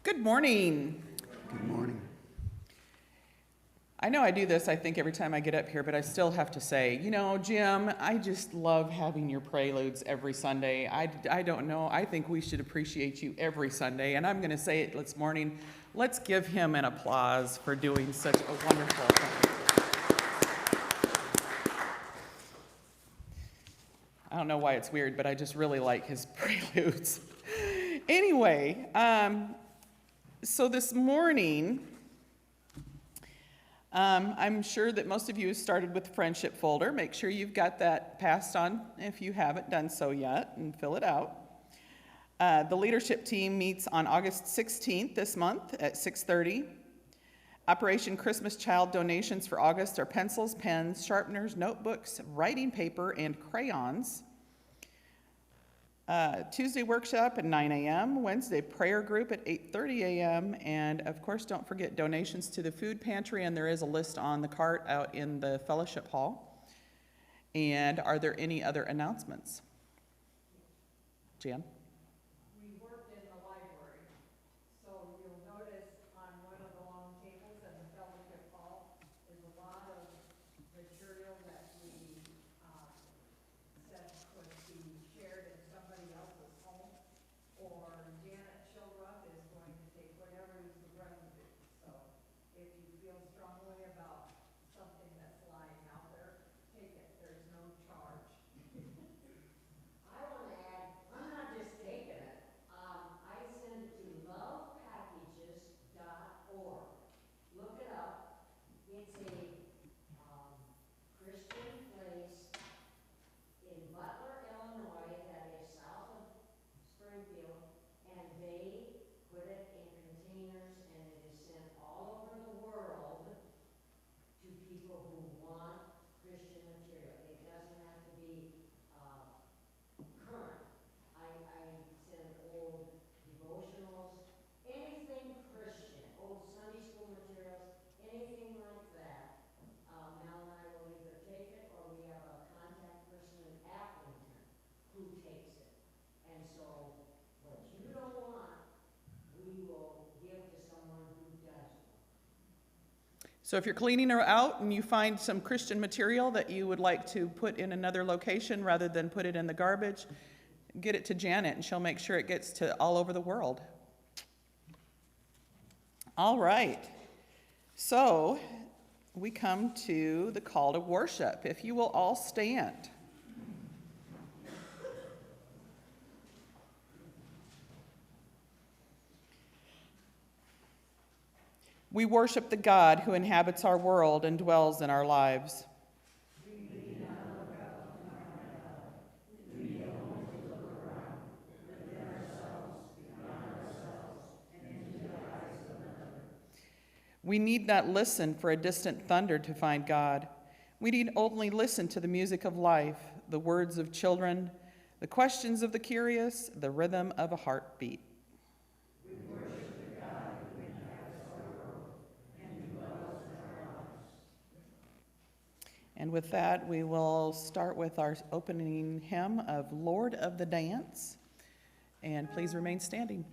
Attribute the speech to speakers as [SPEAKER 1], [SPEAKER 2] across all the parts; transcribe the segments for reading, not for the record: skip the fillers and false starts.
[SPEAKER 1] Good morning.
[SPEAKER 2] Good morning.
[SPEAKER 1] I know I do this, I think, every time I get up here, but I still have to say, Jim, I just love having your preludes every Sunday. I don't know. I think we should appreciate you every Sunday, and I'm going to say it this morning. Let's give him an applause for doing such a wonderful thing. I don't know why it's weird, but I just really like his preludes. Anyway, so this morning, I'm sure that most of you have started with the friendship folder. Make sure you've got that passed on if you haven't done so yet, and fill it out. The leadership team meets on August 16th this month at 6:30. Operation Christmas Child donations for August are pencils, pens, sharpeners, notebooks, writing paper, and crayons. Tuesday workshop at 9 a.m., Wednesday prayer group at 8:30 a.m., and of course don't forget donations to the food pantry, and there is a list on the cart out in the fellowship hall. And are there any other announcements? Jan?
[SPEAKER 3] We worked in the library, so you'll notice on one of the long tables in the fellowship hall is a lot of material that we said could be shared in somebody else's home, or Janet Chilruck is going to take whatever is the run of it. So if you feel strongly about something that's lying out there, take it. There's no charge.
[SPEAKER 4] I want to add, I'm not just taking it. I send it to lovepackages.org. Look it up. It's a Christian place in Butler, Illinois, that is south of Springfield, and they put it in containers, and it is sent all over the world to people who want Christian material. It doesn't have to be current. I send old devotionals, anything Christian, old Sunday school materials, anything like that. Mel and I will either take it, or we have a contact person in Appleton who takes it. And so what you don't want, we will give to someone who does want.
[SPEAKER 1] So if you're cleaning her out and you find some Christian material that you would like to put in another location rather than put it in the garbage, get it to Janet and she'll make sure it gets to all over the world. All right. So we come to the call to worship. If you will all stand. We worship the God who inhabits our world and dwells in our lives. We need not listen for a distant thunder to find God. We need only listen to the music of life, the words of children, the questions of the curious, the rhythm of a heartbeat. We worship the God who inhabits our world and dwells in our lives. And with that, we will start with our opening hymn of Lord of the Dance. And please remain standing.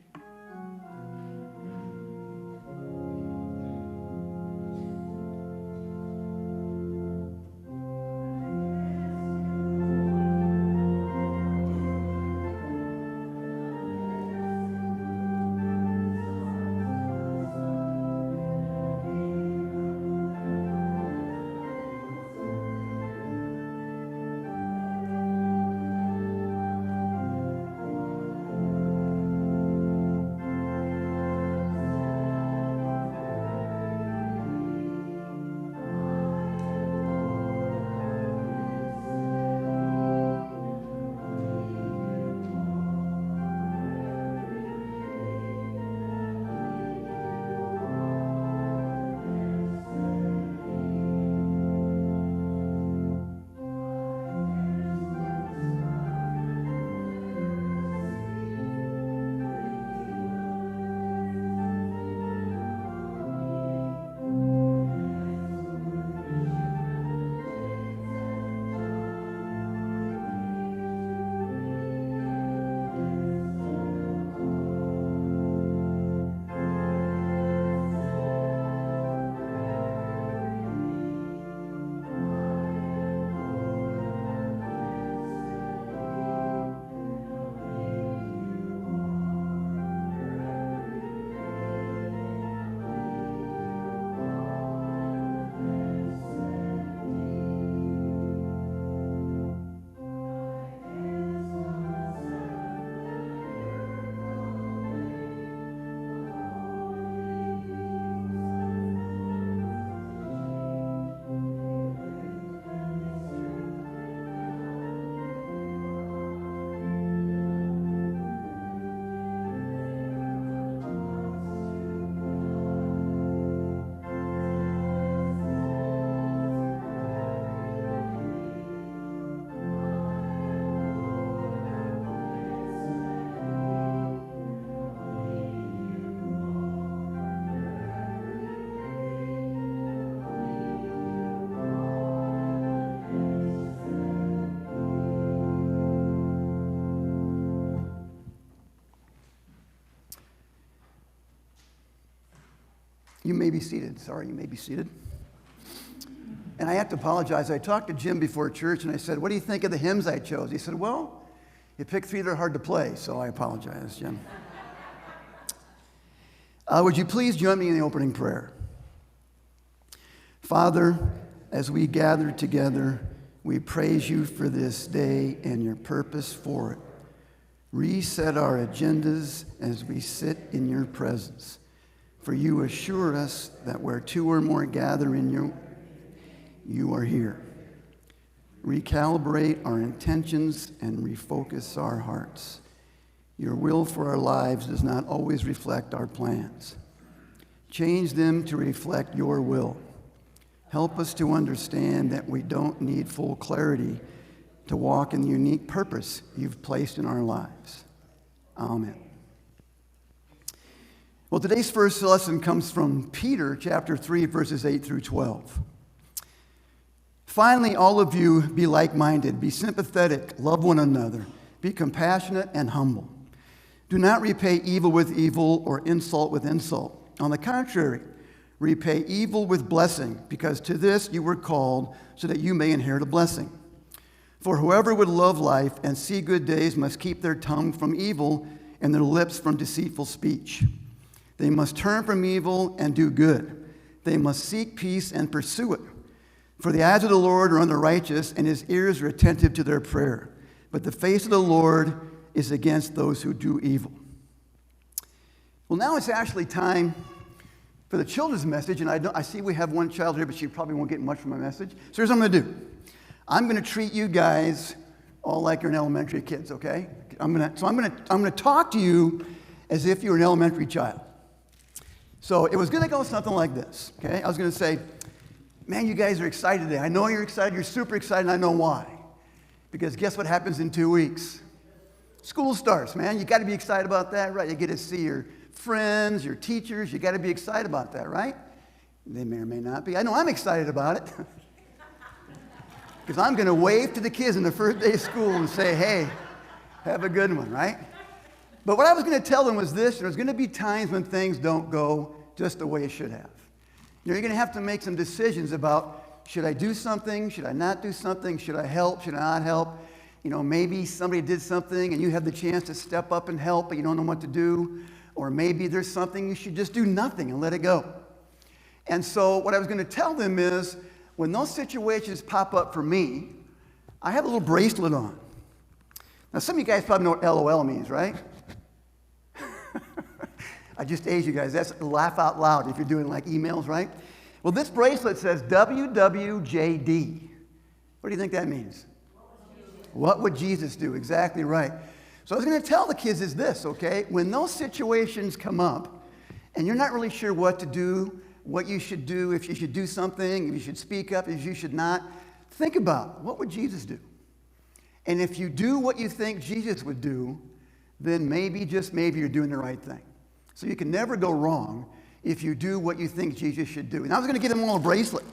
[SPEAKER 2] You may be seated. Sorry, you may be seated. And I have to apologize. I talked to Jim before church, and I said, what do you think of the hymns I chose? He said, well, you picked 3 that are hard to play, so I apologize, Jim. Would you please join me in the opening prayer? Father, as we gather together, we praise you for this day and your purpose for it. Reset our agendas as we sit in your presence. For you assure us that where 2 or more gather in you, you are here. Recalibrate our intentions and refocus our hearts. Your will for our lives does not always reflect our plans. Change them to reflect your will. Help us to understand that we don't need full clarity to walk in the unique purpose you've placed in our lives. Amen. Well, today's first lesson comes from Peter, chapter 3, verses 8 through 12. Finally, all of you be like-minded, be sympathetic, love one another, be compassionate and humble. Do not repay evil with evil or insult with insult. On the contrary, repay evil with blessing, because to this you were called, so that you may inherit a blessing. For whoever would love life and see good days must keep their tongue from evil and their lips from deceitful speech. They must turn from evil and do good. They must seek peace and pursue it. For the eyes of the Lord are on the righteous, and his ears are attentive to their prayer. But the face of the Lord is against those who do evil. Well, now it's actually time for the children's message, and I see we have one child here, but she probably won't get much from my message. So here's what I'm going to do. I'm going to treat you guys all like you're an elementary kids, okay? I'm going to talk to you as if you're an elementary child. So it was going to go something like this, okay? I was going to say, man, you guys are excited today. I know you're excited. You're super excited, and I know why. Because guess what happens in 2 weeks? School starts, man. You got to be excited about that, right? You get to see your friends, your teachers. You got to be excited about that, right? They may or may not be. I know I'm excited about it. Because I'm going to wave to the kids on the first day of school and say, hey, have a good one, right? But what I was going to tell them was this: there's going to be times when things don't go just the way it should have. You're going to have to make some decisions about, should I do something? Should I not do something? Should I help? Should I not help? Maybe somebody did something and you have the chance to step up and help, but you don't know what to do. Or maybe there's something you should just do nothing and let it go. And so what I was going to tell them is, when those situations pop up for me, I have a little bracelet on. Now, some of you guys probably know what LOL means, right? I just aged you guys. That's laugh out loud if you're doing like emails, right? Well, this bracelet says WWJD. What do you think that means? What would Jesus do? Exactly right. So I was going to tell the kids is this, okay? When those situations come up and you're not really sure what to do, what you should do, if you should do something, if you should speak up, if you should not, think about, what would Jesus do? And if you do what you think Jesus would do, then maybe, just maybe, you're doing the right thing. So you can never go wrong if you do what you think Jesus should do. And I was going to give them all a bracelet,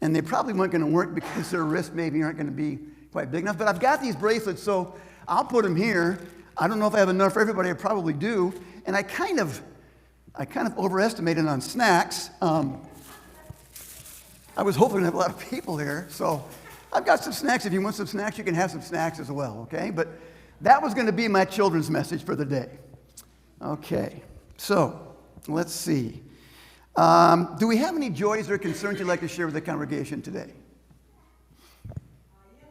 [SPEAKER 2] and they probably weren't going to work because their wrists maybe aren't going to be quite big enough. But I've got these bracelets, so I'll put them here. I don't know if I have enough for everybody. I probably do. And I kind of overestimated on snacks. I was hoping to have a lot of people here, so I've got some snacks. If you want some snacks, you can have some snacks as well, okay? But that was going to be my children's message for the day. Okay, so let's see. Do we have any joys or concerns you'd like to share with the congregation today?
[SPEAKER 3] Yes,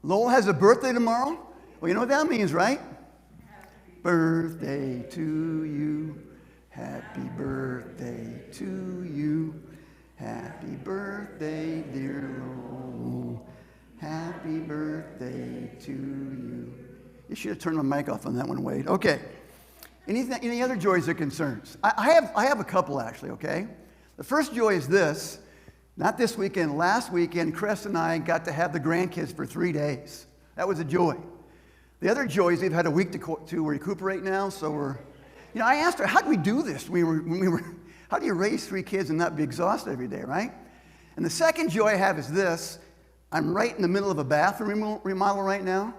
[SPEAKER 3] Lowell has a birthday tomorrow.
[SPEAKER 2] Lowell has a birthday tomorrow? Well, you know what that means, right? Birthday to you. Happy birthday to you. Happy birthday, dear Lowell. Happy birthday to you. You should have turned my mic off on that one, Wade. Okay. Any other joys or concerns? I have a couple, actually, okay? The first joy is this. Not this weekend, last weekend, Chris and I got to have the grandkids for 3 days. That was a joy. The other joy is they've had a week to recuperate now, so I asked her, how do we do this? How do you raise 3 kids and not be exhausted every day, right? And the second joy I have is this. I'm right in the middle of a bathroom remodel right now,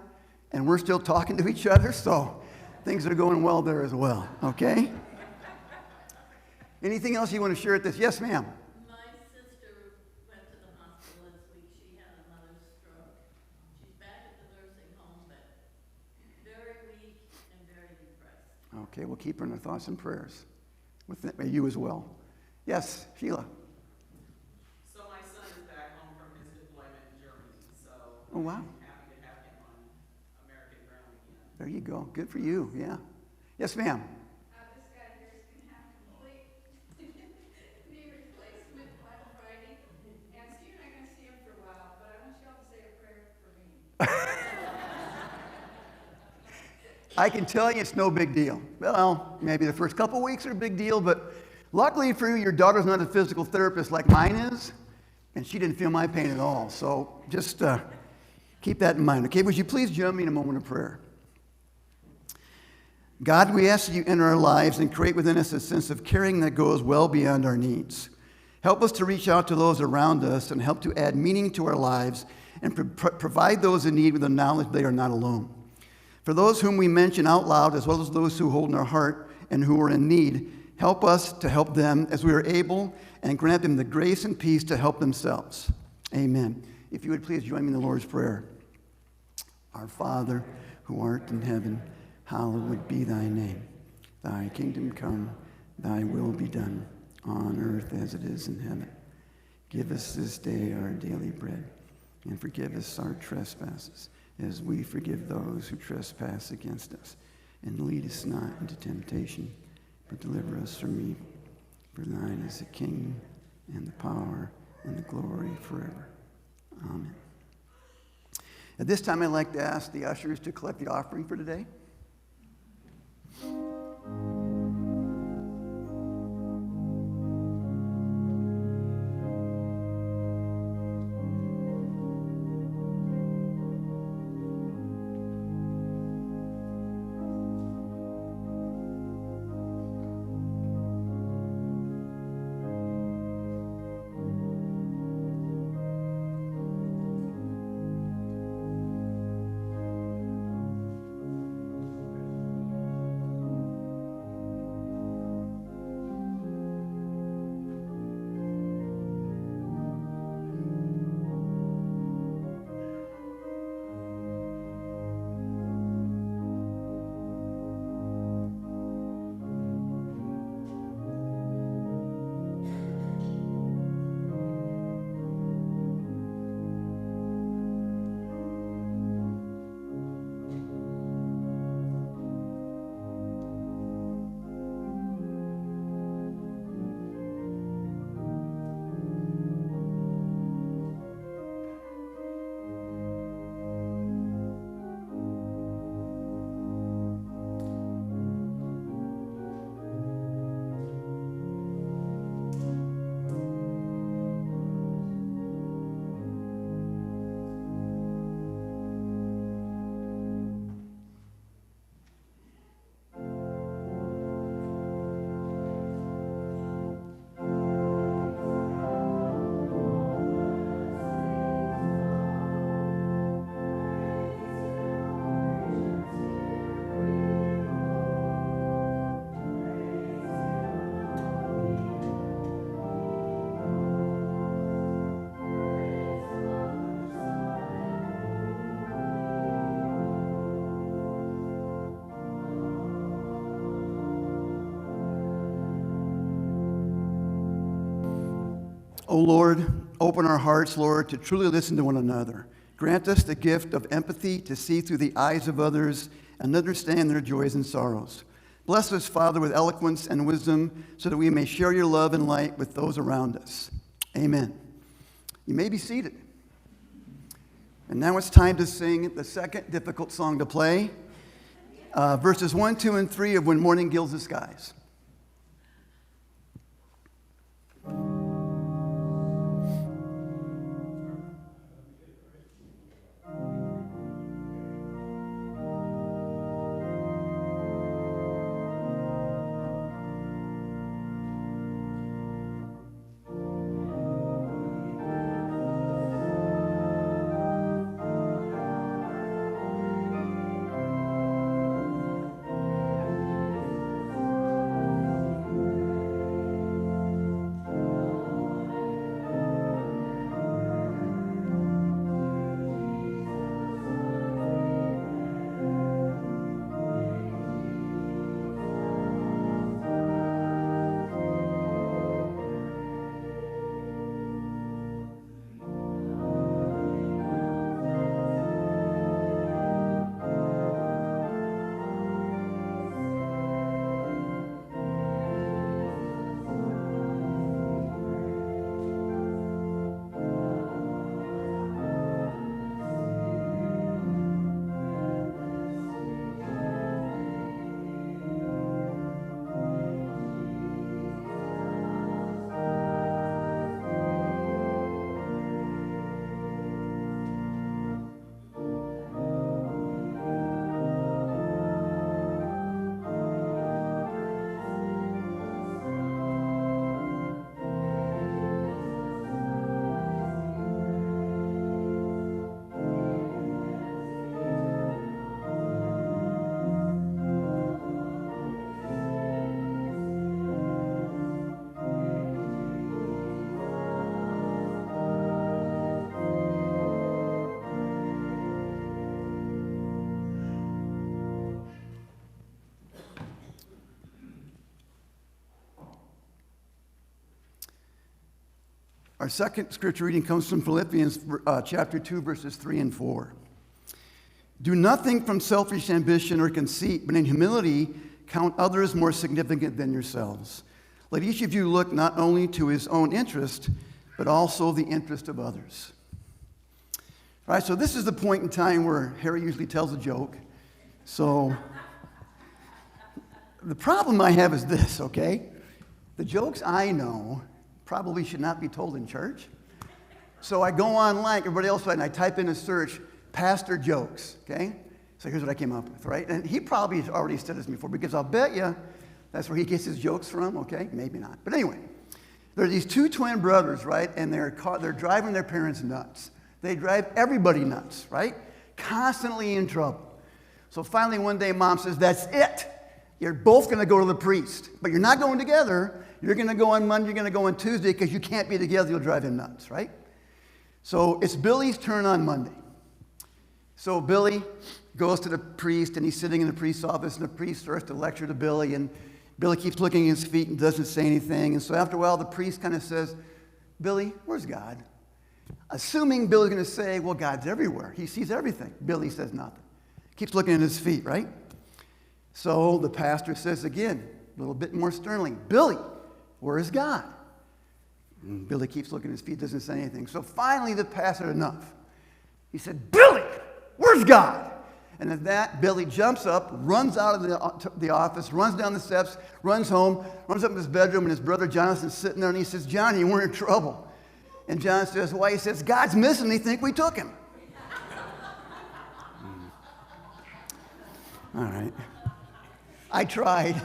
[SPEAKER 2] and we're still talking to each other, so things are going well there as well, okay? Anything else you want to share at this? Yes, ma'am.
[SPEAKER 5] My sister went to the hospital this week. She had another stroke. She's back at the nursing home, but very weak and very depressed.
[SPEAKER 2] Okay, we'll keep her in our thoughts and prayers. With you as well. Yes, Sheila.
[SPEAKER 1] So my son is back home from his deployment in Germany, so
[SPEAKER 2] Oh, wow.
[SPEAKER 1] I'm happy to have him on American ground again.
[SPEAKER 2] There you go. Good for you. Yeah. Yes, ma'am.
[SPEAKER 3] This guy here is going to have complete knee replacement on Friday. And Steve and I are going to see him for a while, but I want you all to say a prayer for me.
[SPEAKER 2] I can tell you it's no big deal. Well, maybe the first couple weeks are a big deal, but luckily for you, your daughter's not a physical therapist like mine is, and she didn't feel my pain at all. So just keep that in mind. Okay, would you please join me in a moment of prayer? God, we ask that you enter our lives and create within us a sense of caring that goes well beyond our needs. Help us to reach out to those around us and help to add meaning to our lives and provide those in need with the knowledge they are not alone. For those whom we mention out loud, as well as those who hold in our heart and who are in need, help us to help them as we are able, and grant them the grace and peace to help themselves. Amen. If you would please join me in the Lord's Prayer. Our Father, who art in heaven, hallowed be thy name. Thy kingdom come, thy will be done, on earth as it is in heaven. Give us this day our daily bread, and forgive us our trespasses, as we forgive those who trespass against us. And lead us not into temptation, but deliver us from evil. For thine is the kingdom, and the power, and the glory forever. Amen. At this time, I'd like to ask the ushers to collect the offering for today. O Lord, open our hearts, Lord, to truly listen to one another. Grant us the gift of empathy to see through the eyes of others and understand their joys and sorrows. Bless us, Father, with eloquence and wisdom so that we may share your love and light with those around us. Amen. You may be seated. And now it's time to sing the second difficult song to play, verses 1, 2, and 3 of When Morning Gilds the Skies. Our second scripture reading comes from Philippians chapter 2, verses 3 and 4. Do nothing from selfish ambition or conceit, but in humility count others more significant than yourselves. Let each of you look not only to his own interest, but also the interest of others. All right, so this is the point in time where Harry usually tells a joke. So the problem I have is this, okay? The jokes I know probably should not be told in church. So I go online, everybody else, and I type in a search, pastor jokes, okay? So here's what I came up with, right? And he probably has already said this before, because I'll bet you that's where he gets his jokes from, okay? Maybe not. But anyway, there are these two twin brothers, right? And they're driving their parents nuts. They drive everybody nuts, right? Constantly in trouble. So finally one day mom says, that's it. You're both going to go to the priest, but you're not going together. You're going to go on Monday, you're going to go on Tuesday, because you can't be together. You'll drive him nuts, right? So it's Billy's turn on Monday. So Billy goes to the priest, and he's sitting in the priest's office, and the priest starts to lecture to Billy, and Billy keeps looking at his feet and doesn't say anything. And so after a while, the priest kind of says, Billy, where's God? Assuming Billy's going to say, well, God's everywhere. He sees everything. Billy says nothing. Keeps looking at his feet, right? So the pastor says again, a little bit more sternly, Billy, where is God? And Billy keeps looking at his feet, doesn't say anything. So finally the pastor had enough. He said, Billy, where's God? And at that, Billy jumps up, runs out of the office, runs down the steps, runs home, runs up in his bedroom, and his brother Jonathan's sitting there, and he says, Johnny, we're in trouble. And John says, why? He says, God's missing. They think we took him. All right. I tried.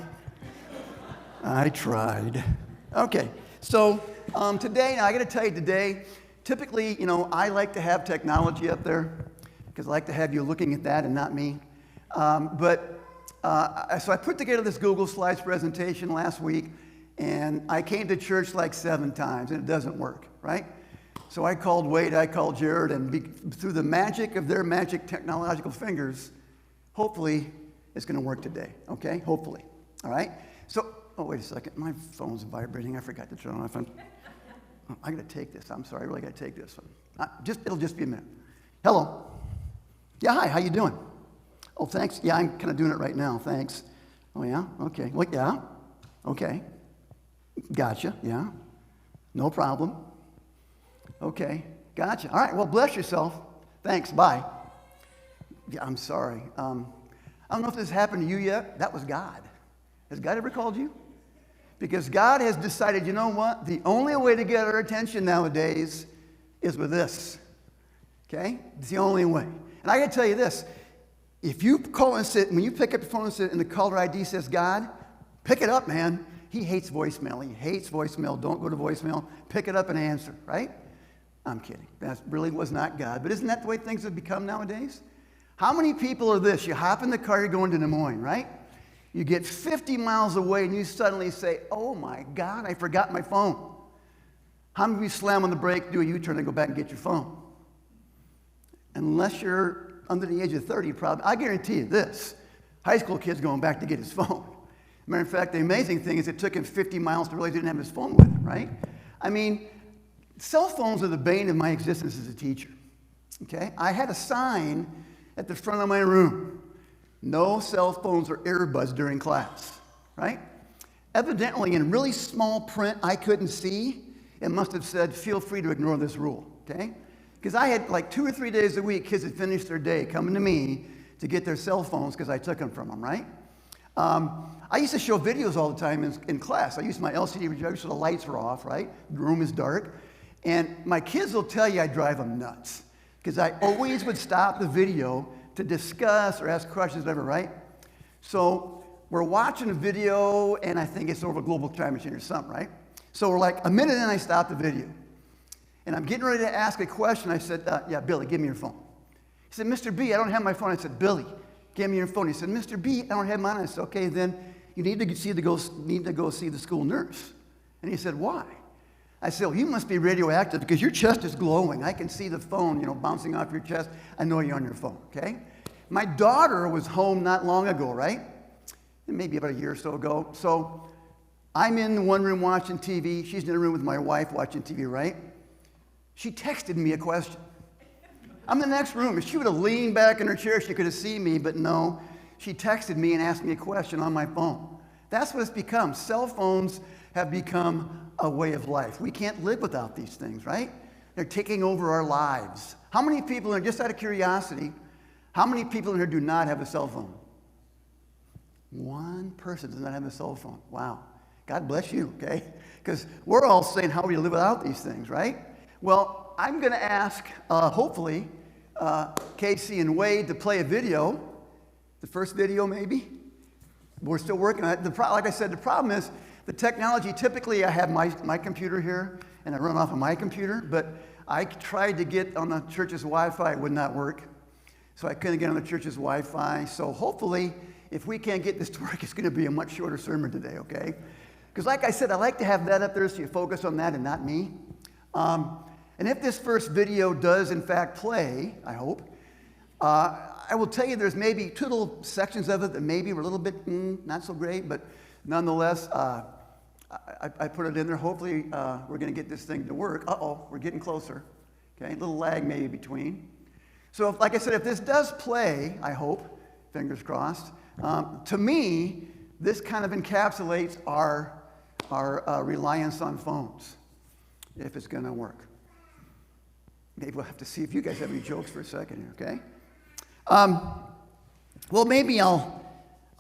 [SPEAKER 2] Okay, so today, now I got to tell you today, typically, I like to have technology up there because I like to have you looking at that and not me. So I put together this Google Slides presentation last week, and I came to church like 7 times, and it doesn't work, right? So I called Wade, I called Jared, and through the magic of their magic technological fingers, hopefully it's going to work today, okay? Hopefully, all right? So, oh, wait a second. My phone's vibrating. I forgot to turn it off. I got to take this. I'm sorry. I really got to take this one. It'll just be a minute. Hello. Yeah, hi. How you doing? Oh, thanks. Yeah, I'm kind of doing it right now. Thanks. Oh, yeah? Okay. Well, yeah. Okay. Gotcha. Yeah. No problem. Okay. Gotcha. All right. Well, bless yourself. Thanks. Bye. Yeah, I'm sorry. I don't know if this happened to you yet. That was God. Has God ever called you? Because God has decided, you know what? The only way to get our attention nowadays is with this. Okay? It's the only way. And I got to tell you this. If you call and sit, when you pick up the phone and sit and the caller ID says God, pick it up, man. He hates voicemail. He hates voicemail. Don't go to voicemail. Pick it up and answer, right? I'm kidding. That really was not God. But isn't that the way things have become nowadays? How many people are this? You hop in the car, you're going to Des Moines, right? You get 50 miles away and you suddenly say, oh my God, I forgot my phone. How many of you slam on the brake, do a U-turn, and go back and get your phone? Unless you're under the age of 30, probably. I guarantee you this. High school kid's going back to get his phone. Matter of fact, the amazing thing is it took him 50 miles to realize he didn't have his phone with him, right? I mean, cell phones are the bane of my existence as a teacher, okay? I had a sign at the front of my room. No cell phones or earbuds during class, right? Evidently, in really small print I couldn't see, it must have said, feel free to ignore this rule, okay? Because I had like 2 or 3 days a week, kids had finished their day coming to me to get their cell phones because I took them from them, right? I used to show videos all the time in class. I used my LCD projector so the lights were off, right? The room is dark. And my kids will tell you I drive them nuts because I always would stop the video to discuss or ask questions, whatever, right? So we're watching a video, and I think it's over a global time machine or something, right? So we're like a minute in, I stop the video. And I'm getting ready to ask a question. I said, yeah, Billy, give me your phone. He said, Mr. B, I don't have my phone. I said, Billy, give me your phone. He said, Mr. B, I don't have mine. I said, okay, then you need to go see the school nurse. And he said, why? I said, well, you must be radioactive because your chest is glowing. I can see the phone, bouncing off your chest. I know you're on your phone, okay? My daughter was home not long ago, right? Maybe about a year or so ago. So I'm in one room watching TV. She's in a room with my wife watching TV, right? She texted me a question. I'm in the next room. If she would have leaned back in her chair, she could have seen me, but no. She texted me and asked me a question on my phone. That's what it's become. Cell phones have become a way of life. We can't live without these things, right? They're taking over our lives. How many people, just out of curiosity, how many people in here do not have a cell phone? One person does not have a cell phone. Wow. God bless you, okay? Because we're all saying, how do we live without these things, right? Well, I'm going to ask, hopefully, Casey and Wade to play a video. The first video, maybe. We're still working on it. Like I said, the problem is the technology. Typically, I have my computer here, and I run off of my computer, but I tried to get on the church's Wi-Fi. It would not work. So I couldn't get on the church's Wi-Fi. So hopefully, if we can't get this to work, it's going to be a much shorter sermon today, okay? Because like I said, I like to have that up there so you focus on that and not me. And if this first video does, in fact, play, I hope, I will tell you there's maybe two little sections of it that maybe were a little bit not so great, but nonetheless, I put it in there. Hopefully, we're going to get this thing to work. Uh-oh, we're getting closer. Okay, a little lag maybe between. So, like I said, if this does play, I hope, fingers crossed, to me, this kind of encapsulates our reliance on phones, if it's going to work. Maybe we'll have to see if you guys have any jokes for a second here, okay? Well, maybe I'll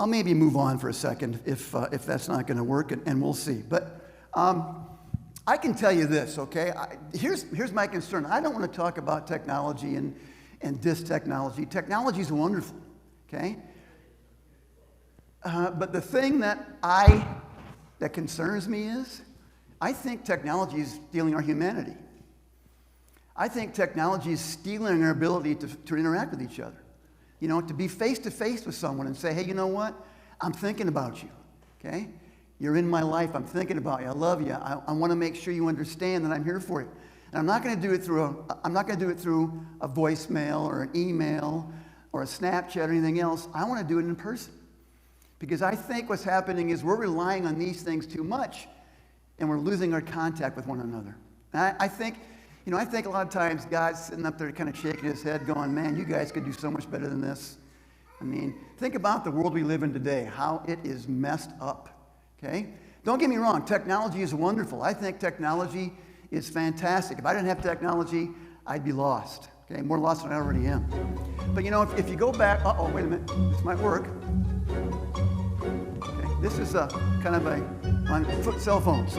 [SPEAKER 2] maybe move on for a second if that's not going to work, and we'll see. But I can tell you this, okay? Here's my concern. I don't want to talk about technology and this technology. Technology is wonderful, okay? But the thing that concerns me is I think technology is stealing our humanity. I think technology is stealing our ability to interact with each other. You know, to be face-to-face with someone and say, hey, you know what? I'm thinking about you, okay? You're in my life. I'm thinking about you. I love you. I want to make sure you understand that I'm here for you. And I'm not going to do it through a voicemail or an email or a Snapchat or anything else. I want to do it in person. Because I think what's happening is we're relying on these things too much, and we're losing our contact with one another. And I think a lot of times God's sitting up there kind of shaking his head going, man, you guys could do so much better than this. I mean, think about the world we live in today, how it is messed up, okay? Don't get me wrong, technology is wonderful. I think technology is fantastic. If I didn't have technology, I'd be lost, okay? More lost than I already am. But you know, if you go back, wait a minute, this might work. Okay, this is kind of on foot cell phones.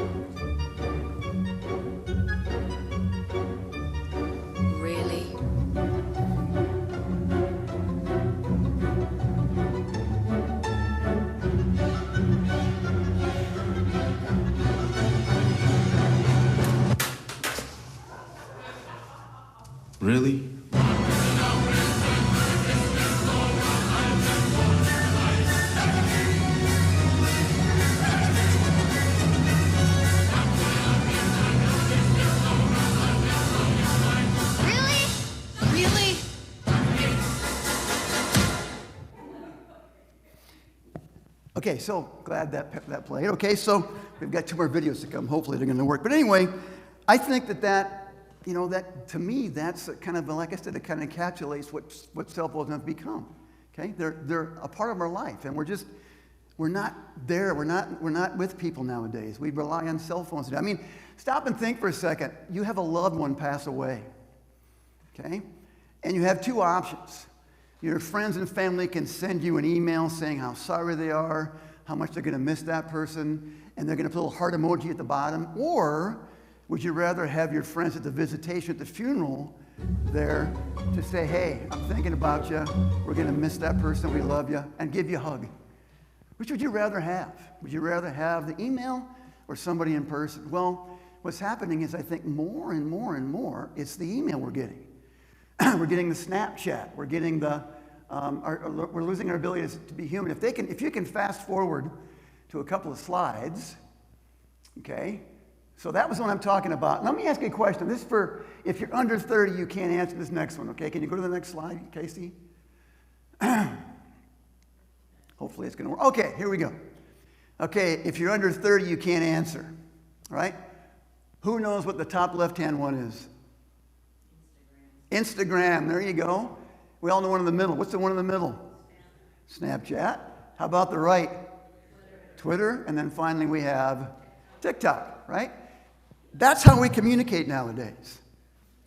[SPEAKER 6] Really?
[SPEAKER 2] Okay, so glad that played. Okay, so we've got two more videos to come. Hopefully they're going to work. But anyway, I think that to me, that's kind of, like I said, it kind of encapsulates what cell phones have become. Okay, they're a part of our life, and we're not there. We're not with people nowadays. We rely on cell phones today. I mean, stop and think for a second. You have a loved one pass away. Okay, and you have two options. Your friends and family can send you an email saying how sorry they are, how much they're going to miss that person, and they're going to put a little heart emoji at the bottom. Or would you rather have your friends at the visitation at the funeral there to say, hey, I'm thinking about you, we're going to miss that person, we love you, and give you a hug? Which would you rather have? Would you rather have the email or somebody in person? Well, what's happening is I think more and more and more, it's the email we're getting. We're getting the Snapchat. We're getting we're losing our ability to be human. If you can fast forward to a couple of slides, okay? So that was what I'm talking about. Let me ask you a question. This is for, if you're under 30, you can't answer this next one, okay? Can you go to the next slide, Casey? Hopefully it's going to work. Okay, here we go. Okay, if you're under 30, you can't answer, right? Who knows what the top left-hand one is? Instagram, there you go. We all know one in the middle. What's the one in the middle? Snapchat. How about the right? Twitter. And then finally we have TikTok, right? That's how we communicate nowadays,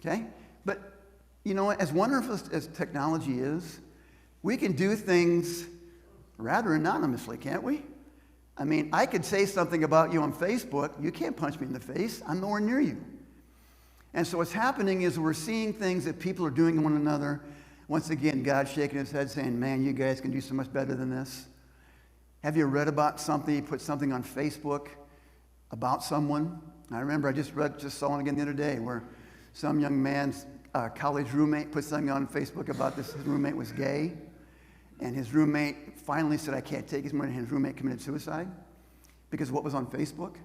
[SPEAKER 2] okay? But you know what? As wonderful as technology is, we can do things rather anonymously, can't we? I mean, I could say something about you on Facebook. You can't punch me in the face. I'm nowhere near you. And so what's happening is we're seeing things that people are doing to one another. Once again, God's shaking his head saying, man, you guys can do so much better than this. Have you read about something? You put something on Facebook about someone. I remember I just saw it again the other day where some young man's college roommate put something on Facebook about this. His roommate was gay. And his roommate finally said, I can't take his money. And his roommate committed suicide because of what was on Facebook.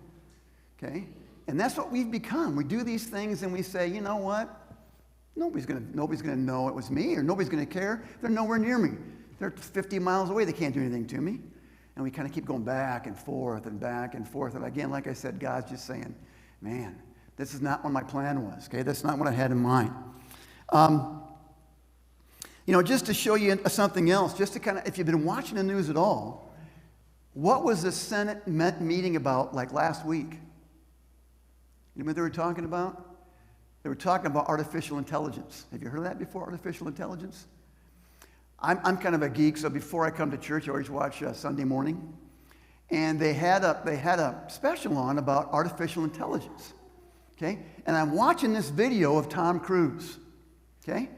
[SPEAKER 2] Okay? And that's what we've become. We do these things and we say, you know what? Nobody's gonna know it was me, or nobody's gonna care. They're nowhere near me. They're 50 miles away. They can't do anything to me. And we kind of keep going back and forth and back and forth. And again, like I said, God's just saying, man, this is not what my plan was. Okay? That's not what I had in mind. You know, just to show you something else, just to kind of, if you've been watching the news at all, what was the Senate meeting about like last week? You know what they were talking about? They were talking about artificial intelligence. Have you heard of that before, artificial intelligence? I'm kind of a geek, so before I come to church, I always watch Sunday morning. And they had a special on about artificial intelligence. Okay? And I'm watching this video of Tom Cruise. Okay?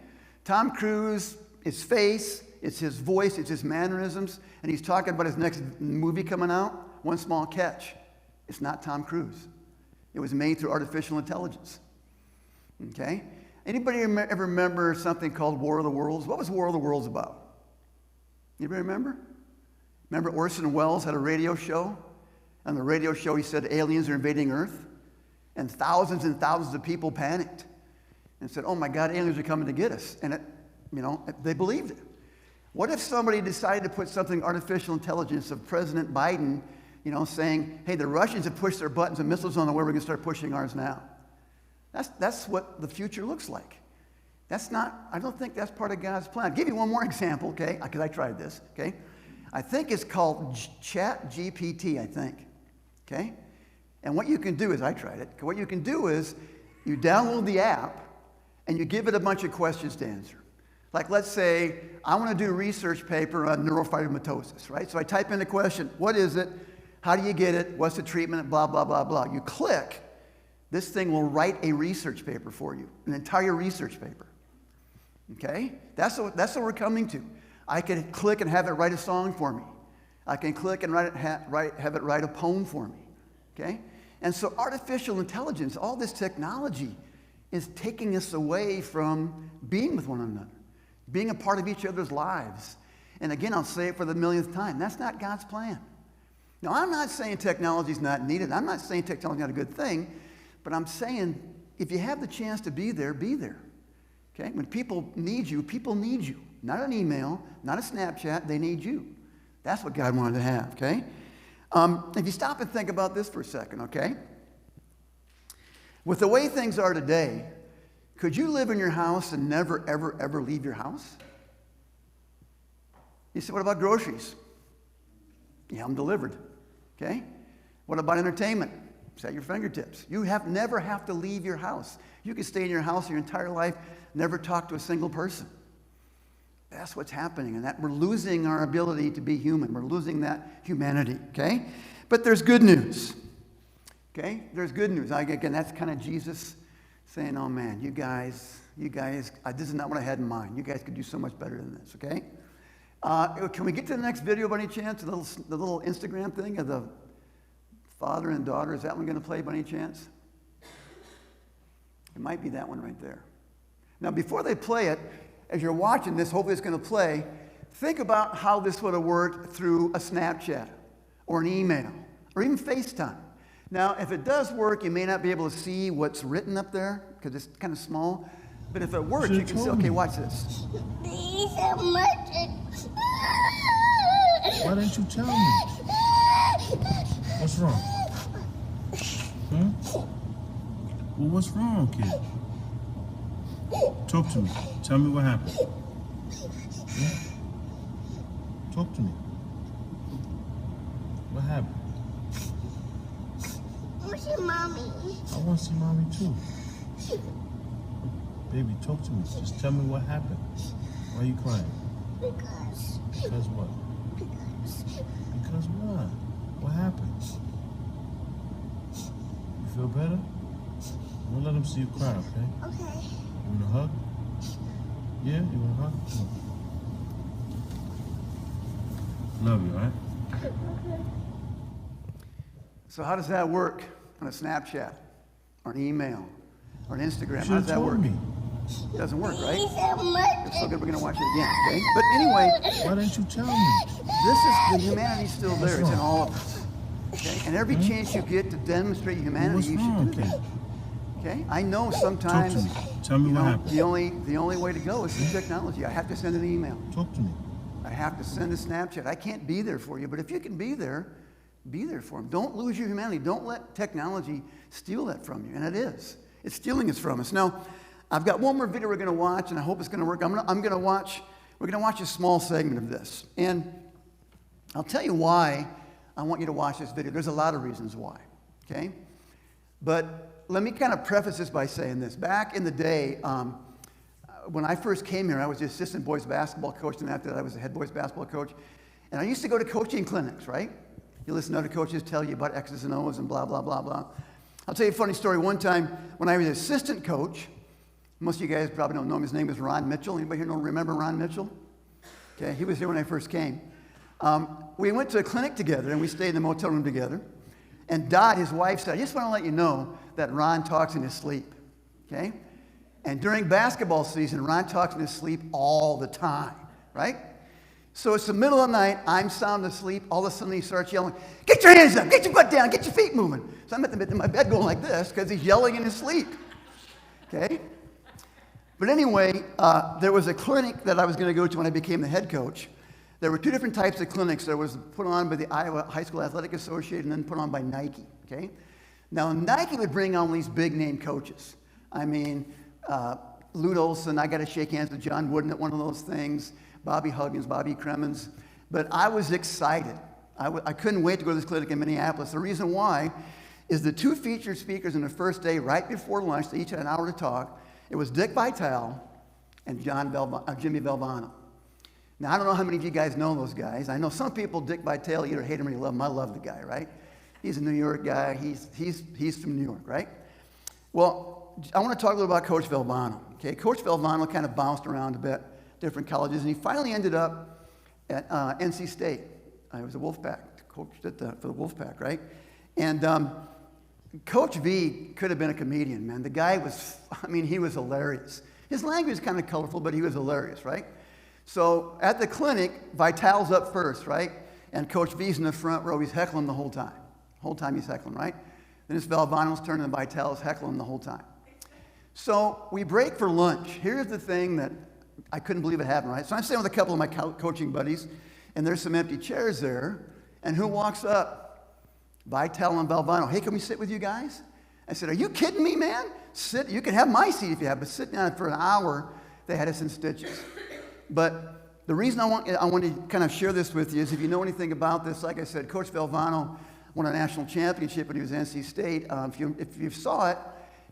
[SPEAKER 2] Tom Cruise, his face, it's his voice, it's his mannerisms, and he's talking about his next movie coming out. One small catch. It's not Tom Cruise. It was made through artificial intelligence. Okay? Anybody ever remember something called War of the Worlds? What was War of the Worlds about? Anybody remember? Remember Orson Welles had a radio show? On the radio show he said aliens are invading Earth. And thousands of people panicked and said, oh my God, aliens are coming to get us. And they believed it. What if somebody decided to put something artificial intelligence of President Biden, saying, hey, the Russians have pushed their buttons and missiles on the way, we're going to start pushing ours now. That's what the future looks like. I don't think that's part of God's plan. I'll give you one more example, okay? Because I tried this, okay? I think it's called ChatGPT, I think, okay? And what you can do is, I tried it, what you can do is you download the app and you give it a bunch of questions to answer. Like let's say, I want to do a research paper on neurofibromatosis, right? So I type in the question, what is it? How do you get it? What's the treatment? Blah, blah, blah, blah. You click, this thing will write a research paper for you, an entire research paper. Okay? That's what we're coming to. I can click and have it write a song for me. I can click and have it write a poem for me. Okay? And so artificial intelligence, all this technology is taking us away from being with one another, being a part of each other's lives. And again, I'll say it for the millionth time. That's not God's plan. Now, I'm not saying technology is not needed. I'm not saying technology is not a good thing. But I'm saying if you have the chance to be there, be there. Okay? When people need you. Not an email, not a Snapchat. They need you. That's what God wanted to have. Okay? If you stop and think about this for a second, okay? With the way things are today, could you live in your house and never, ever, ever leave your house? You say, what about groceries? You have them delivered. Okay? What about entertainment? It's at your fingertips. You never have to leave your house. You can stay in your house your entire life, never talk to a single person. That's what's happening, and that we're losing our ability to be human. We're losing that humanity, okay? But there's good news, okay? There's good news. Again, that's kind of Jesus saying, oh man, you guys, this is not what I had in mind. You guys could do so much better than this, okay? Can we get to the next video by any chance? The little Instagram thing of the father and daughter. Is that one going to play by any chance? It might be that one right there. Now, before they play it, as you're watching this, hopefully it's going to play, think about how this would have worked through a Snapchat or an email or even FaceTime. Now, if it does work, you may not be able to see what's written up there because it's kind of small. But if it works, you can see, okay, watch this.
[SPEAKER 6] Why didn't you tell me? What's wrong? Well, what's wrong, kid? Talk to me. Tell me what happened. Yeah? Talk to me. What happened?
[SPEAKER 7] I want to see mommy.
[SPEAKER 6] I want to see mommy too. Baby, talk to me. Just tell me what happened. Why are you crying?
[SPEAKER 7] Because.
[SPEAKER 6] Because what? Because what? What happened? You feel better? Don't let him see you cry, okay?
[SPEAKER 7] Okay.
[SPEAKER 6] You want a hug? Yeah? You want a hug? Come on. Love you, all right?
[SPEAKER 7] Okay.
[SPEAKER 2] So how does that work on a Snapchat or an email or an Instagram?
[SPEAKER 6] You
[SPEAKER 2] How does
[SPEAKER 6] should
[SPEAKER 2] that
[SPEAKER 6] have
[SPEAKER 2] work?
[SPEAKER 6] told me.
[SPEAKER 2] It doesn't work, right?
[SPEAKER 7] Thank you so much.
[SPEAKER 2] It's so good we're going to watch it again, okay? But anyway,
[SPEAKER 6] Why didn't you tell me?
[SPEAKER 2] this is, the humanity's still there. It's in
[SPEAKER 6] wrong?
[SPEAKER 2] all of us. Okay? And every chance you get to demonstrate humanity,
[SPEAKER 6] What's
[SPEAKER 2] you should
[SPEAKER 6] wrong,
[SPEAKER 2] do that.
[SPEAKER 6] kid?
[SPEAKER 2] Okay? I know
[SPEAKER 6] Talk
[SPEAKER 2] sometimes,
[SPEAKER 6] to me. Tell me
[SPEAKER 2] you
[SPEAKER 6] what
[SPEAKER 2] know,
[SPEAKER 6] happened.
[SPEAKER 2] the only way to go is through technology. I have to send an email.
[SPEAKER 6] Talk to me.
[SPEAKER 2] I have to send a Snapchat. I can't be there for you, but if you can be there for them. Don't lose your humanity. Don't let technology steal that from you. And it is. It's stealing it from us. Now, I've got one more video we're going to watch, and I hope it's going to work. We're going to watch a small segment of this. And I'll tell you why I want you to watch this video. There's a lot of reasons why, okay? But let me kind of preface this by saying this. Back in the day, when I first came here, I was the assistant boys basketball coach, and after that, I was the head boys basketball coach. And I used to go to coaching clinics, right? You listen to other coaches tell you about X's and O's and blah, blah, blah, blah. I'll tell you a funny story. One time when I was assistant coach, most of you guys probably don't know him. His name was Ron Mitchell. Anybody here remember Ron Mitchell? Okay, he was here when I first came. We went to a clinic together, and we stayed in the motel room together. And Dot, his wife, said, I just want to let you know that Ron talks in his sleep, okay? And during basketball season, Ron talks in his sleep all the time, right? So it's the middle of the night, I'm sound asleep, all of a sudden he starts yelling, get your hands up, get your butt down, get your feet moving. So I'm in my bed going like this because he's yelling in his sleep, okay? But anyway, there was a clinic that I was going to go to when I became the head coach. There were two different types of clinics. There was put on by the Iowa High School Athletic Association and then put on by Nike, okay? Now, Nike would bring on these big-name coaches. I mean, Lute Olson, I got to shake hands with John Wooden at one of those things, Bobby Huggins, Bobby Cremens. But I was excited. I couldn't wait to go to this clinic in Minneapolis. The reason why is the two featured speakers on the first day, right before lunch, they each had an hour to talk. It was Dick Vitale and Jimmy Valvano. Now, I don't know how many of you guys know those guys. I know some people, Dick Vitale, either hate him or you love him. I love the guy, right? He's a New York guy. He's from New York, right? Well, I want to talk a little about Coach Valvano. Okay, Coach Valvano kind of bounced around a bit, different colleges, and he finally ended up at NC State. He was a Wolfpack, coached for the Wolfpack, right? And Coach V could have been a comedian, man. The guy was, he was hilarious. His language is kind of colorful, but he was hilarious, right? So at the clinic, Vitale's up first, right? And Coach V's in the front row. He's heckling the whole time. The whole time he's heckling, right? Then it's Valvano's turn, and Vitale's heckling the whole time. So we break for lunch. Here's the thing that I couldn't believe it happened, right? So I'm sitting with a couple of my coaching buddies, and there's some empty chairs there. And who walks up? Vitale and Valvano. Hey, can we sit with you guys? I said, are you kidding me, man? Sit. You can have my seat if you have, but sit down for an hour. They had us in stitches. But the reason I want to kind of share this with you is if you know anything about this, like I said, Coach Valvano won a national championship when he was at NC State. If you saw it,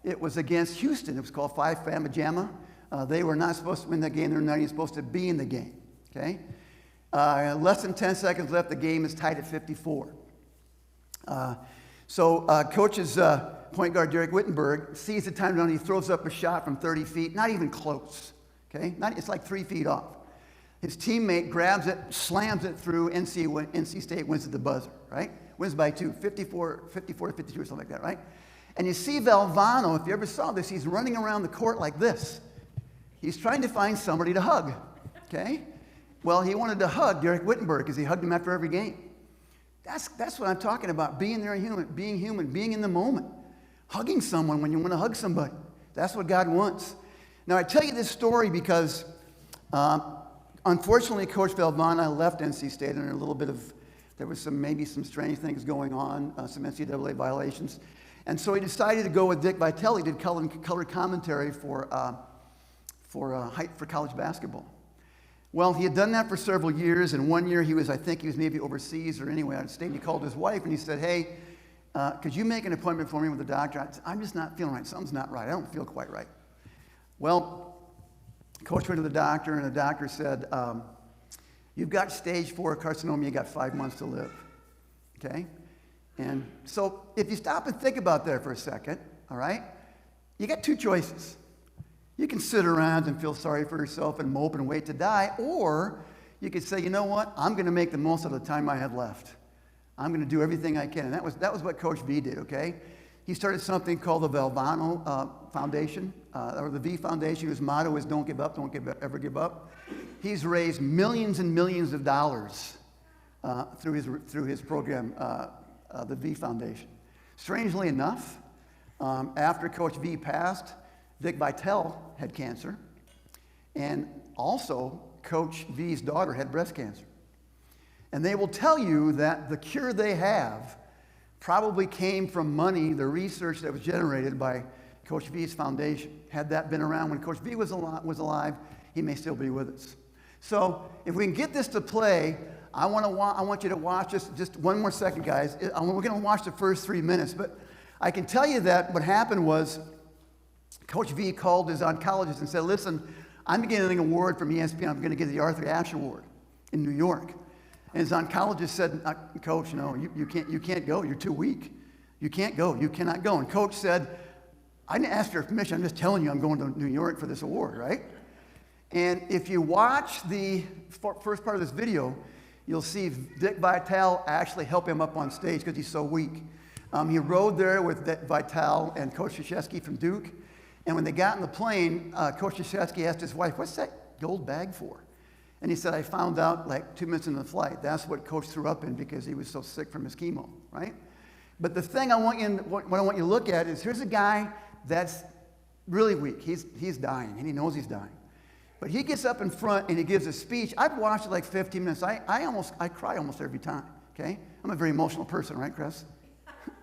[SPEAKER 2] it was against Houston. It was called 5 Fama Jamma. They were not supposed to win that game. They were not even supposed to be in the game. Okay? Less than 10 seconds left. The game is tied at 54. Coach's point guard, Derek Wittenberg, sees the time down. He throws up a shot from 30 feet, not even close. Okay? It's like 3 feet off. His teammate grabs it, slams it through. NC State wins at the buzzer, right? Wins by 2, 54 to 52 or something like that, right? And you see Valvano, if you ever saw this, he's running around the court like this. He's trying to find somebody to hug, okay? Well, he wanted to hug Derek Wittenberg because he hugged him after every game. That's what I'm talking about, being there, being human, being in the moment. Hugging someone when you want to hug somebody. That's what God wants. Now, I tell you this story because, unfortunately, Coach Valvano left NC State under a little bit of, there was maybe some strange things going on, some NCAA violations. And so he decided to go with Dick Vitale. He did color commentary for for college basketball. Well, he had done that for several years, and one year I think he was maybe overseas or anyway out of state, and he called his wife and he said, hey, could you make an appointment for me with the doctor? I'm just not feeling right. Something's not right. I don't feel quite right. Well, Coach went to the doctor, and the doctor said, you've got stage 4 carcinoma. You got 5 months to live, okay? And so if you stop and think about that for a second, all right, you got 2 choices. You can sit around and feel sorry for yourself and mope and wait to die, or you could say, you know what, I'm going to make the most of the time I have left. I'm going to do everything I can. And that was what Coach V did, okay? He started something called the Valvano Foundation, or the V Foundation, whose motto is don't give up, ever give up. He's raised millions and millions of dollars through his program, the V Foundation. Strangely enough, after Coach V passed, Vic Vitale had cancer, and also Coach V's daughter had breast cancer. And they will tell you that the cure they have probably came from money, the research that was generated by Coach V's foundation. Had that been around when Coach V was alive, he may still be with us. So if we can get this to play, I want you to watch this, just one more second, guys. We're going to watch the first 3 minutes, but I can tell you that what happened was Coach V called his oncologist and said, listen, I'm getting an award from ESPN. I'm going to get the Arthur Ashe Award in New York. And his oncologist said, Coach, no, you can't go. You're too weak. You can't go. You cannot go. And Coach said, I didn't ask your permission. I'm just telling you I'm going to New York for this award, right? And if you watch the first part of this video, you'll see Dick Vitale actually help him up on stage because he's so weak. He rode there with Vitale and Coach Krzyzewski from Duke. And when they got in the plane, Coach Krzyzewski asked his wife, what's that gold bag for? And he said, I found out like 2 minutes into the flight. That's what Coach threw up in because he was so sick from his chemo, right? But the thing what I want you to look at is here's a guy that's really weak. He's dying, and he knows he's dying. But he gets up in front, and he gives a speech. I've watched it like 15 minutes. I cry almost every time, okay? I'm a very emotional person, right, Chris?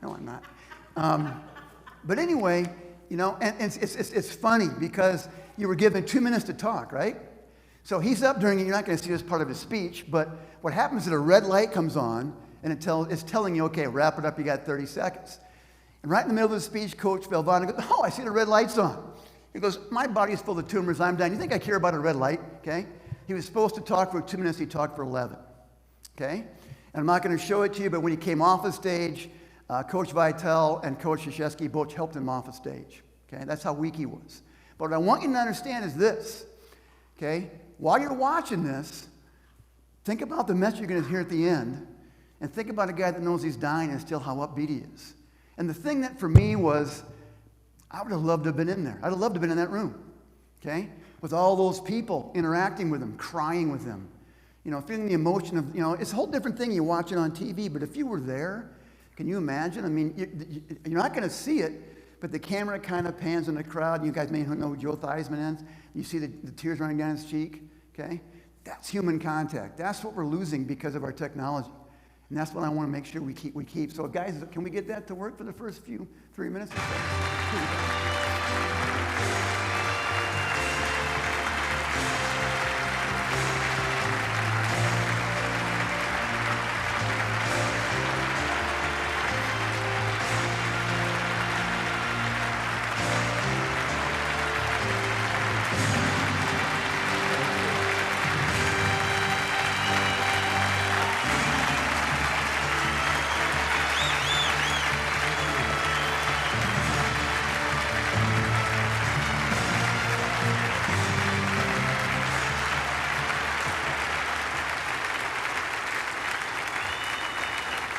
[SPEAKER 2] No, I'm not. But anyway, you know, and it's funny because you were given 2 minutes to talk, right? So he's up during it. You're not going to see this part of his speech, but what happens is a red light comes on, and it's telling you, okay, wrap it up. You got 30 seconds. And right in the middle of the speech, Coach Valvano goes, oh, I see the red light's on. He goes, my body's full of tumors. I'm dying. You think I care about a red light? Okay? He was supposed to talk for 2 minutes. He talked for 11. Okay? And I'm not going to show it to you, but when he came off the stage, Coach Vitale and Coach Krzyzewski both helped him off the stage. Okay? That's how weak he was. But what I want you to understand is this. Okay? While you're watching this, think about the message you're going to hear at the end, and think about a guy that knows he's dying and still how upbeat he is. And the thing that for me was, I would have loved to have been in there. I'd have loved to have been in that room, okay? With all those people interacting with him, crying with him, you know, feeling the emotion of, you know, it's a whole different thing you watch it on TV, but if you were there, can you imagine? I mean, you're not going to see it, but the camera kind of pans in the crowd. You guys may know who Joe Theismann is. You see the tears running down his cheek, okay? That's human contact. That's what we're losing because of our technology. And that's what I want to make sure we keep. So guys, can we get that to work for the first 3 minutes or so?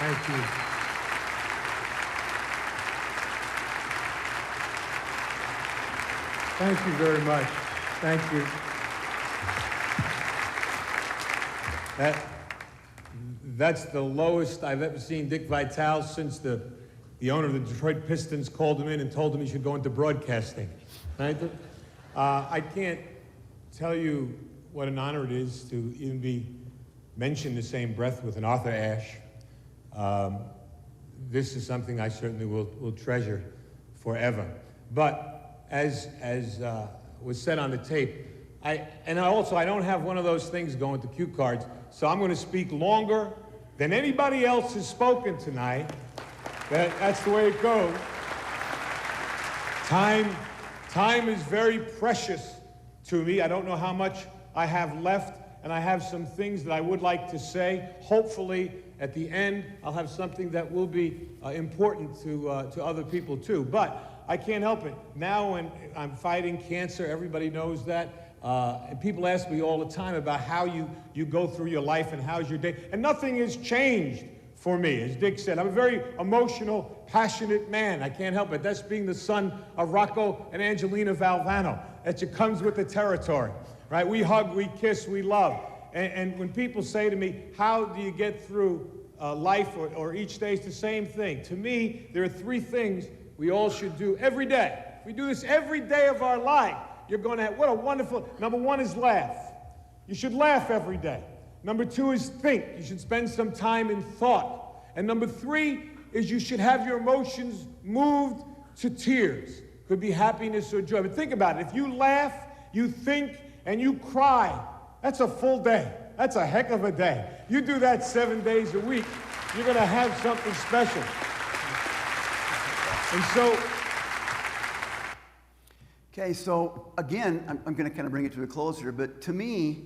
[SPEAKER 8] Thank you. Thank you very much. Thank you. That's the lowest I've ever seen Dick Vitale since the owner of the Detroit Pistons called him in and told him he should go into broadcasting. Right? I can't tell you what an honor it is to even be mentioned in the same breath with an Arthur Ashe. This is something I certainly will treasure forever. But as was said on the tape. I don't have one of those things going to cue cards, so I'm going to speak longer than anybody else has spoken tonight. That's the way it goes. Time is very precious to me. I don't know how much I have left, and I have some things that I would like to say. Hopefully, at the end, I'll have something that will be important to other people too. But I can't help it. Now when I'm fighting cancer, everybody knows that. And people ask me all the time about how you go through your life and how's your day. And nothing has changed for me. As Dick said, I'm a very emotional, passionate man. I can't help it. That's being the son of Rocco and Angelina Valvano. That just comes with the territory, right? We hug, we kiss, we love. And when people say to me, how do you get through life or each day, it's the same thing. To me, there are three things we all should do every day. If we do this every day of our life, you're going to have, what a wonderful, number one is laugh. You should laugh every day. Number two is think. You should spend some time in thought. And number three is you should have your emotions moved to tears. Could be happiness or joy. But think about it. If you laugh, you think, and you cry, that's a full day. That's a heck of a day. You do that 7 days a week, you're going to have something special. And so...
[SPEAKER 2] Okay, so again, I'm going to kind of bring it to a close here, but to me,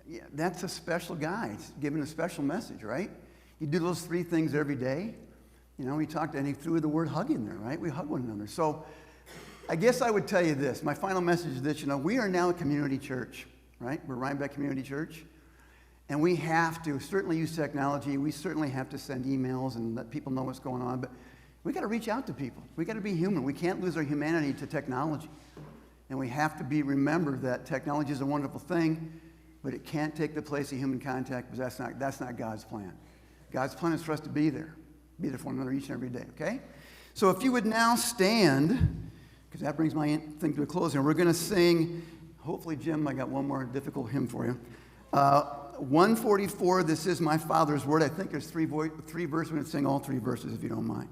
[SPEAKER 2] yeah, that's a special guy. It's giving a special message, right? You do those three things every day. You know, we talked, and he threw the word hug in there, right? We hug one another. So I guess I would tell you this. My final message is this. You know, we are now a community church, right? We're Reinbeck Community Church. And we have to certainly use technology. We certainly have to send emails and let people know what's going on. But we got to reach out to people. We got to be human. We can't lose our humanity to technology. And we have to remember that technology is a wonderful thing, but it can't take the place of human contact because that's not God's plan. God's plan is for us to be there for one another each and every day, okay? So if you would now stand, because that brings my thing to a close, and we're going to sing, hopefully, Jim, I got one more difficult hymn for you. 144, This Is My Father's Word. I think there's three verses. We're going to sing all three verses if you don't mind.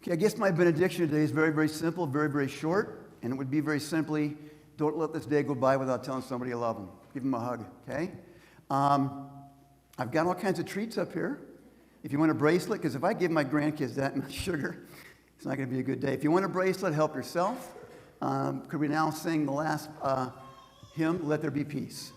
[SPEAKER 2] Okay, I guess my benediction today is very, very simple, very, very short, and it would be very simply, don't let this day go by without telling somebody you love them. Give them a hug, okay? I've got all kinds of treats up here. If you want a bracelet, because if I give my grandkids that much sugar, it's not going to be a good day. If you want a bracelet, help yourself. Could we now sing the last Hymn, Let There Be Peace.